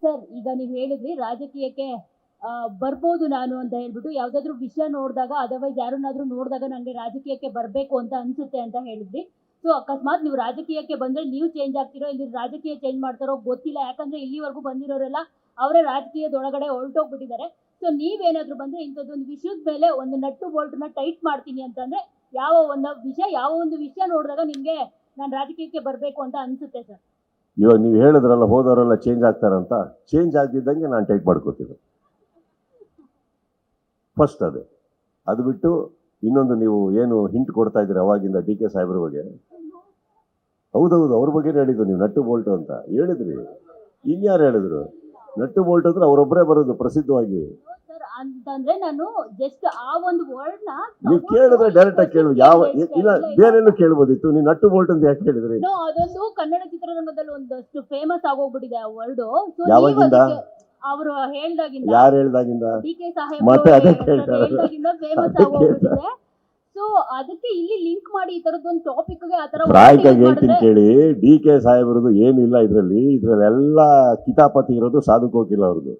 Sir ಈಗ ನೀವು ಹೇಳಿದ್ರಿ ರಾಜಕೀಯಕ್ಕೆ ಬರ್ಬೋದು ನಾನು ಅಂತ ಹೇಳ್ಬಿಟ್ಟು ಯಾವ್ದಾದ್ರು ವಿಷಯ ನೋಡಿದಾಗ ಅದರ್ವೈಸ್ ಯಾರನ್ನಾದ್ರೂ ನೋಡಿದಾಗ ನನಗೆ ರಾಜಕೀಯಕ್ಕೆ ಬರಬೇಕು ಅಂತ ಅನ್ಸುತ್ತೆ ಅಂತ ಹೇಳಿದ್ರಿ. ಸೊ ಅಕಸ್ಮಾತ್ ನೀವು ರಾಜಕೀಯಕ್ಕೆ ಬಂದ್ರೆ ನೀವು ಚೇಂಜ್ ಆಗ್ತಿರೋ ಇಲ್ಲಿ ರಾಜಕೀಯ ಚೇಂಜ್ ಮಾಡ್ತಾರೋ ಗೊತ್ತಿಲ್ಲ, ಯಾಕಂದ್ರೆ ಇಲ್ಲಿವರೆಗೂ ಬಂದಿರೋರೆಲ್ಲ ಅವರೇ ರಾಜಕೀಯದೊಳಗಡೆ ಹೊರಟೋಗ್ಬಿಟ್ಟಿದ್ದಾರೆ. ಸೊ ನೀವೇನಾದ್ರೂ ಬಂದ್ರೆ ಇಂಥದ್ದೊಂದು ವಿಷಯದ ಮೇಲೆ ಒಂದು ನಟ್ಟು ಬೋಲ್ಟ್ನ ಟೈಟ್ ಮಾಡ್ತೀನಿ ಅಂತಂದ್ರೆ ಯಾವ ಒಂದು ವಿಷಯ ನೋಡಿದಾಗ ನಿಮ್ಗೆ ನಾನು ರಾಜಕೀಯಕ್ಕೆ ಬರಬೇಕು ಅಂತ ಅನ್ಸುತ್ತೆ ಸರ್? ಇವಾಗ ನೀವು ಹೇಳಿದ್ರಲ್ಲ ಹೋದವರೆಲ್ಲ ಚೇಂಜ್ ಆಗ್ತಾರಂತ, ಚೇಂಜ್ ಆಗ್ತಿದ್ದಂಗೆ ನಾನು ಟೈಟ್ ಮಾಡ್ಕೋತೀನಿ ಫಸ್ಟ್. ಅದು ಬಿಟ್ಟು ಇನ್ನೊಂದು ನೀವು ಏನು ಹಿಂಟ್ ಕೊಡ್ತಾ ಇದ್ದೀರಿ ಅವಾಗಿಂದ ಡಿ ಕೆ ಸಾಹೇಬ್ರ ಬಗ್ಗೆ, ಹೌದೌದು ಅವ್ರ ಬಗ್ಗೆ ಹೇಳಿದ್ರು ನೀವು ನಟ್ಟು ಬೋಲ್ಟು ಅಂತ ಹೇಳಿದ್ರಿ. ಇನ್ಯಾರು ಹೇಳಿದ್ರು? ನಟ್ಟು ಬೋಲ್ಟ್ ಅಂದ್ರೆ ಅವರೊಬ್ಬರೇ ಬರೋದು ಪ್ರಸಿದ್ಧವಾಗಿ. ಅಂತಂದ್ರೆ ನಾನು ಜಸ್ಟ್ ಆ ಒಂದು ವರ್ಡ್ ನ ನೀವು ಕೇಳಿದ್ರೆ ಡೈರೆಕ್ಟ್ ಆಗಿ ಕೇಳು, ಯಾವ ಇಲ್ಲ ಬೇರೆಲ್ಲೂ ಕೇಳ್ಬೋದಿತ್ತು. ನೀವು ನಟ್ಟು ಬೋಲ್ಟ್ ಅಂತ ಯಾಕೆ ಹೇಳಿದ್ರಿ? ಅದೊಂದು ಕನ್ನಡ ಚಿತ್ರರಂಗದಲ್ಲಿ ಒಂದಷ್ಟು ಫೇಮಸ್ ಆಗೋಗ್ಬಿಟ್ಟಿದೆ ಆ ವರ್ಡ್. ಯಾವಾಗಿಂದ? ಅವರು ಹೇಳ್ದಾಗಿಂದ, ಯಾರು ಹೇಳ್ದಾಗಿಂದ? ಡಿ ಕೆ ಸಾಹೇಬ್ ಮತ್ತೆ ಅದೇ ಕೇಳ್ತಾರೆ, ಹೇಳ್ದಾಗಿಂದ ಫೇಮಸ್ ಆಗೋಗ್ಬಿಟ್ಟಿದೆ. ಸೊ ಅದಕ್ಕೆ ಇಲ್ಲಿ ಲಿಂಕ್ ಮಾಡಿ ಈ ತರದೊಂದು ಟಾಪಿಕ್ ಗೆ ಆತರ ಪ್ರಾಯವಾಗಿ ಹೇಳ್ತೀನಿ ಕೇಳಿ. ಡಿ ಕೆ ಸಾಹೇಬ್ರದ್ದು ಏನಿಲ್ಲ ಇದ್ರಲ್ಲಿ ಎಲ್ಲ ಕಿತಾಪತಿ ಇರೋದು ಸಾಧು ಕೋಕಿಲ ಅವ್ರದ್ದು.